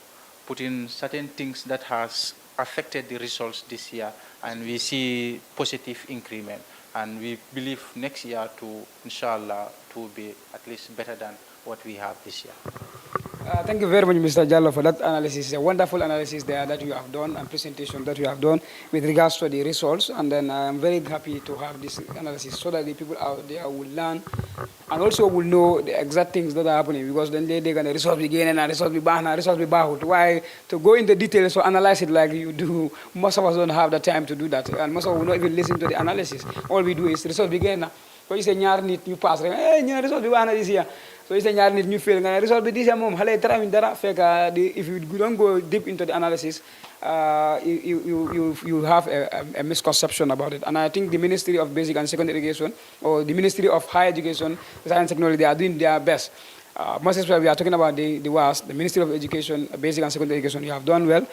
putting certain things that has affected the results this year, and we see positive increment, and we believe next year to inshallah to be at least better than what we have this year. Thank you very much, Mr. Jallo, for that analysis. It's a wonderful analysis there that you have done and presentation that you have done with regards to the results. And then I'm very happy to have this analysis so that the people out there will learn and also will know the exact things that are happening, because then they're going to result begin and result be bad and result be bad. Why to go into details or analyze it like you do? Most of us don't have the time to do that, and most of us will not even listen to the analysis. All we do is result begin. So you say ñaar nit ñu pass rek ñaar result bi baax na this year. So you say ñaar nit ñu fail nga result bi this year moom xale tara min dara fekk if you don't go deep into the analysis, you have a misconception about it. And I think the Ministry of Basic and Secondary Education or the Ministry of Higher Education, Science and Technology, they are doing their best. Most especially we are talking about the Wassce, the Ministry of Education, Basic and Secondary Education. You have done well.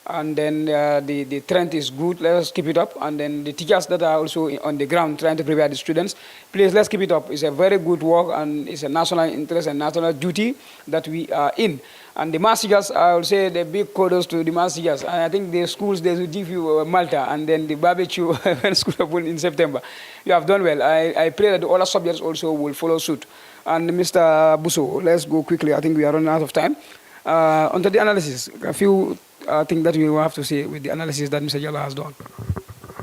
And then the trend is good. Let us keep it up. And then the teachers that are also on the ground trying to prepare the students, please let's keep it up. It's a very good work, and it's a national interest and national duty that we are in. And the mass teachers, I will say the big kudos to the mass teachers. And I think the schools, they will give you Malta and then the barbecue when school open in September. You have done well. I pray that the other subjects also will follow suit. And Mr. Busso, let's go quickly. I think we are running out of time. Onto the analysis, a few things that we will have to say with the analysis that Mr. Jallo has done.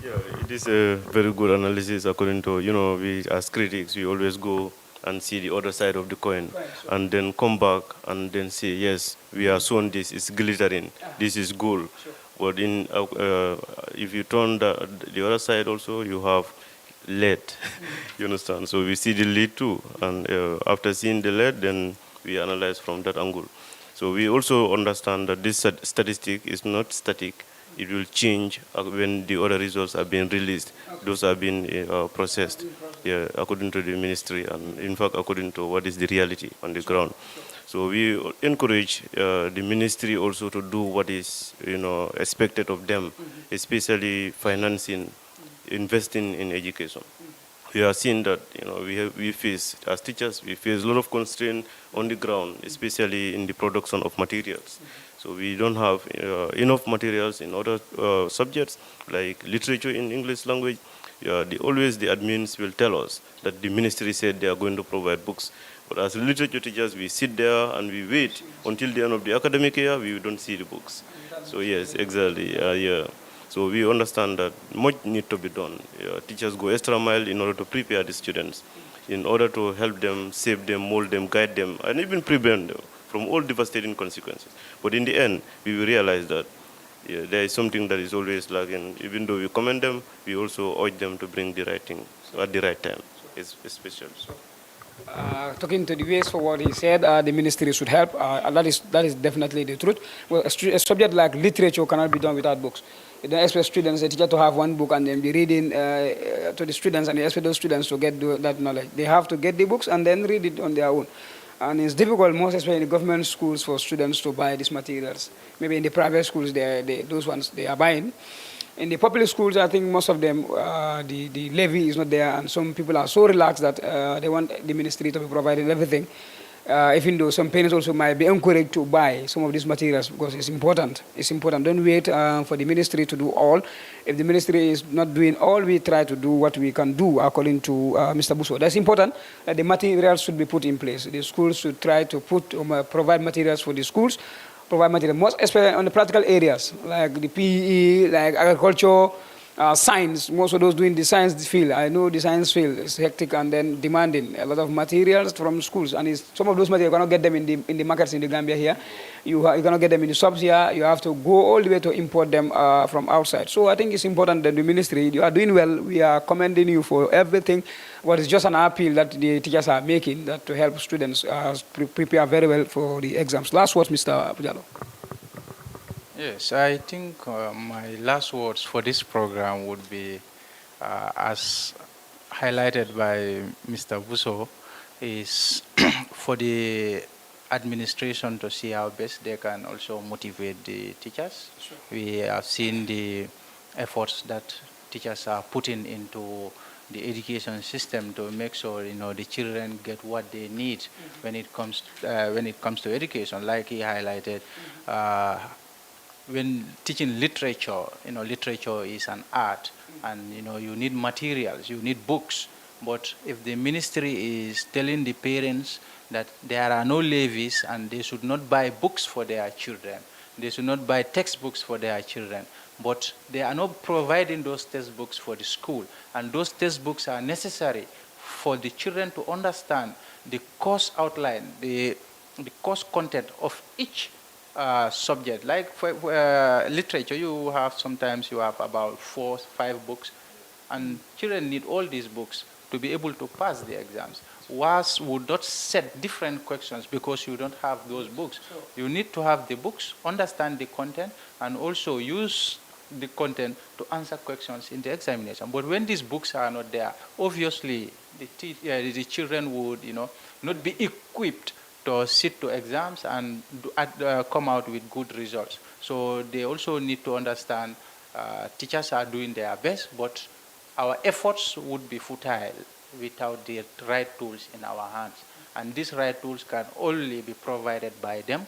Yeah, it is a very good analysis according to, we as critics, we always go and see the other side of the coin, right, sure, and then come back and then say, yes, we are shown this, it's glittering, this is gold. Sure. But if you turn the other side also, you have lead, you understand? So we see the lead too, and after seeing the lead, then we analyze from that angle. So we also understand that this statistic is not static. It will change when the other results are being released. Okay. Those are being processed, according to the ministry, and in fact, according to what is the reality on the ground. So we encourage the ministry also to do what is, expected of them, especially financing, investing in education. We are seeing that we face, as teachers, we face a lot of constraint on the ground, especially in the production of materials. So we don't have enough materials in other subjects, like literature in English language. Always the admins will tell us that the ministry said they are going to provide books. But as literature teachers, we sit there and we wait until the end of the academic year, we don't see the books. So yes, exactly, So we understand that much needs to be done. Teachers go extra mile in order to prepare the students, in order to help them, save them, mold them, guide them, and even prevent them from all devastating consequences. But in the end, we will realize that there is something that is always lacking. Even though we commend them, we also urge them to bring the right thing at the right time. It's special. Talking to the ways for what he said, the ministry should help. That is definitely the truth. Well, a subject like literature cannot be done without books. You don't expect students, a teacher, to have one book and then be reading to the students, and you expect those students to get that knowledge. They have to get the books and then read it on their own. And it's difficult, most especially in the government schools, for students to buy these materials. Maybe in the private schools, those ones they are buying. In the public schools, I think most of them, the levy is not there, and some people are so relaxed that they want the ministry to be providing everything. Even though some parents also might be encouraged to buy some of these materials because it's important. It's important. Don't wait for the ministry to do all. If the ministry is not doing all, we try to do what we can do according to Mr. Busso. That's important. That the materials should be put in place. The schools should try to provide materials for the schools, provide material, most especially on the practical areas like the PE, like agriculture, science. Most of those doing the science field, I know the science field is hectic and then demanding a lot of materials from schools. And some of those materials, you cannot get them in the markets in the Gambia here. You cannot get them in the shops here. You have to go all the way to import them from outside. So I think it's important that the ministry, you are doing well. We are commending you for everything. What is just an appeal that the teachers are making that to help students prepare very well for the exams. Last words, Mr. Jallo. Yes, I think my last words for this program would be, as highlighted by Mr. Busso, is for the administration to see how best they can also motivate the teachers. Sure. We have seen the efforts that teachers are putting into the education system to make sure the children get what they need when it comes to education. Like he highlighted, when teaching literature, literature is an art, and you need materials, you need books. But if the ministry is telling the parents that there are no levies and they should not buy books for their children. They should not buy textbooks for their children. But they are not providing those textbooks for the school. And those textbooks are necessary for the children to understand the course outline, the course content of each subject. Like for literature, sometimes you have about 4 or 5 books, and children need all these books to be able to pass the exams. Wassce would not set different questions because you don't have those books. Sure. You need to have the books, understand the content, and also use the content to answer questions in the examination. But when these books are not there, obviously the children would, not be equipped to sit to exams and come out with good results. So they also need to understand teachers are doing their best, but our efforts would be futile without the right tools in our hands. And these right tools can only be provided by them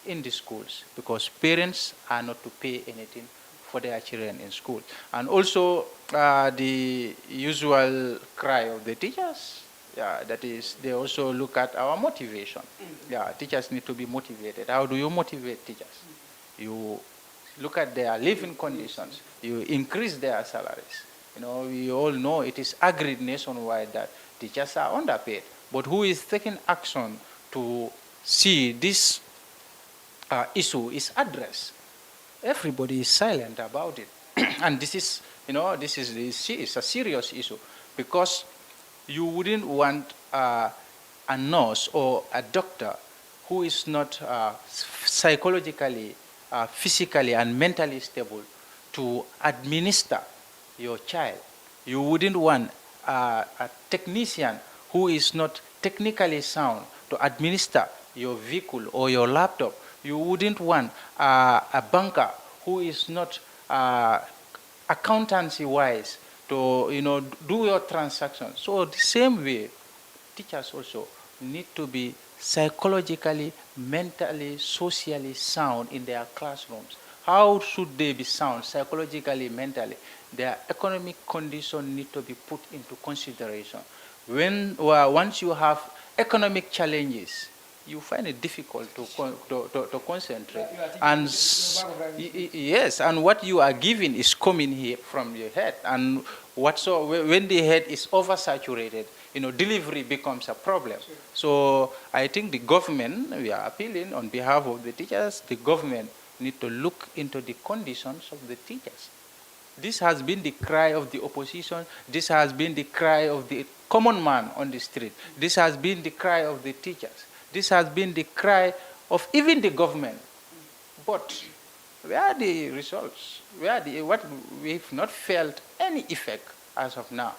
in the schools, because parents are not to pay anything for their children in school. And also the usual cry of the teachers, that is, they also look at our motivation. Teachers need to be motivated. How do you motivate teachers? You look at their living conditions. You increase their salaries. We all know it is agreed nationwide that teachers are underpaid. But who is taking action to see this issue is addressed? Everybody is silent about it. And this is a serious issue, because you wouldn't want a nurse or a doctor who is not psychologically, physically, and mentally stable to administer your child. You wouldn't want a technician who is not technically sound to administer your vehicle or your laptop. You wouldn't want a banker who is not accountancy-wise to do your transactions. So the same way, teachers also need to be psychologically, mentally, socially sound in their classrooms. How should they be sound psychologically, mentally? Their economic condition need to be put into consideration. Once you have economic challenges, you find it difficult to concentrate. And yes, and what you are giving is coming here from your head. And when the head is oversaturated, delivery becomes a problem. Sure. So I think the government, we are appealing on behalf of the teachers, the government need to look into the conditions of the teachers. This has been the cry of the opposition. This has been the cry of the common man on the street. This has been the cry of the teachers. This has been the cry of even the government. But where are the results? We've not felt any effect as of now.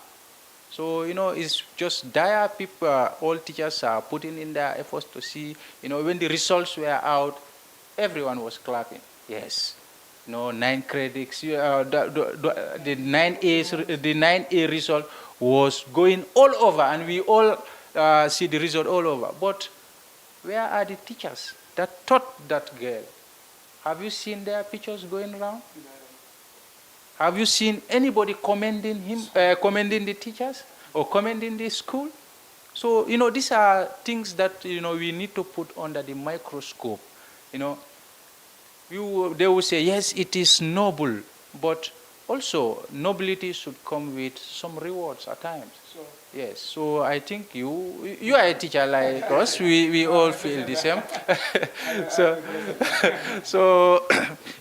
So, it's just dire. People, all teachers are putting in their efforts to see, when the results were out, everyone was clapping. Yes. 9 credits, the 9A result was going all over, and we all see the result all over. But where are the teachers that taught that girl? Have you seen their pictures going around? Have you seen anybody commending him, commending the teachers or commending the school? So, these are things that, we need to put under the microscope. They will say, yes, it is noble, but also nobility should come with some rewards at times. Sure. Yes, so I think you are a teacher like us. We all feel the same. So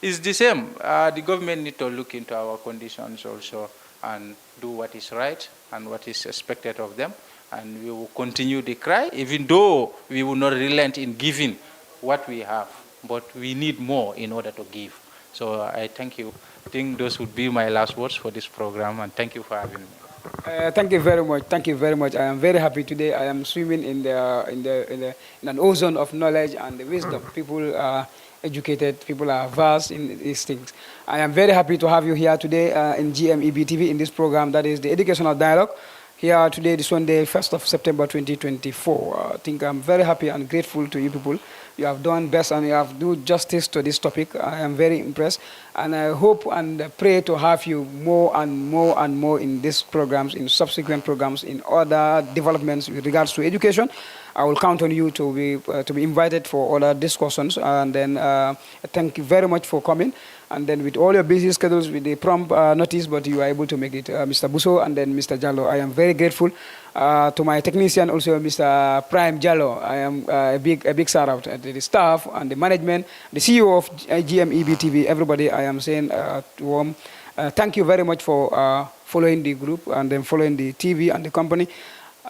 it's the same. The government need to look into our conditions also and do what is right and what is expected of them. And we will continue the cry, even though we will not relent in giving what we have. But we need more in order to give. So I thank you. I think those would be my last words for this program, and thank you for having me. Thank you very much. Thank you very much. I am very happy today. I am swimming in an ocean of knowledge and wisdom. People are educated. People are vast in these things. I am very happy to have you here today in GMEB TV in this program. That is the Educational Dialogue. Here today, this Sunday, 1st of September 2024. I think I'm very happy and grateful to you people. You have done best and you have done justice to this topic. I am very impressed. And I hope and pray to have you more and more and more in these programs, in subsequent programs, in other developments with regards to education. I will count on you to be invited for other discussions. And then thank you very much for coming. And then with all your busy schedules, with the prompt notice, but you are able to make it, Mr. Buso and then Mr. Jallo. I am very grateful to my technician, also Mr. Prime Jallo. I am a big shout out to the staff and the management, the CEO of GMEB TV, everybody. I am saying warm thank you very much for following the group and then following the TV and the company.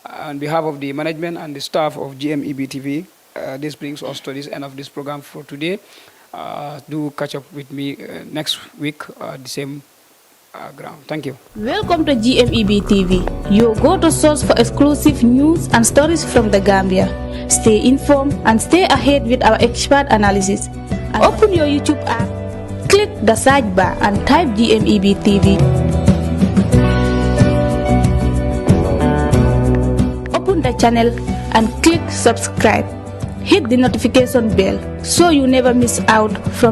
On behalf of the management and the staff of GMEB TV, this brings us to this end of this program for today. Do catch up with me next week at the same ground. Thank you. Welcome to GMEB TV, your go-to source for exclusive news and stories from the Gambia. Stay informed and stay ahead with our expert analysis. And open your YouTube app, click the search bar and type GMEB TV. Open the channel and click subscribe. Hit the notification bell so you never miss out from